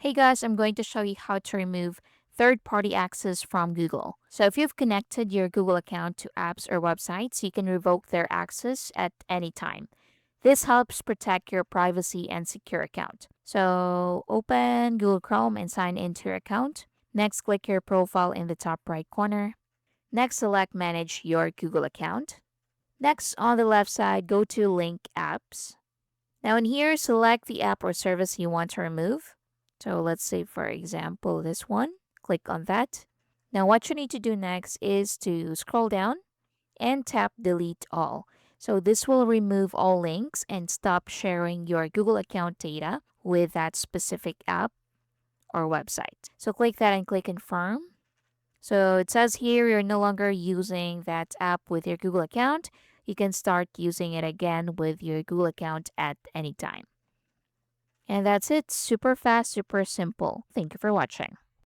Hey guys, I'm going to show you how to remove third-party access from Google. So if you've connected your Google account to apps or websites, you can revoke their access at any time. This helps protect your privacy and secure account. So open Google Chrome and sign into your account. Next, click your profile in the top right corner. Next, select Manage your Google account. Next, on the left side, go to Link Apps. Now in here, select the app or service you want to remove. So let's say, for example, this one. Click on that. Now what you need to do next is to scroll down and tap Delete All. So this will remove all links and stop sharing your Google account data with that specific app or website. So click that and click Confirm. So it says here you're no longer using that app with your Google account. You can start using it again with your Google account at any time. And that's it. Super fast, super simple. Thank you for watching.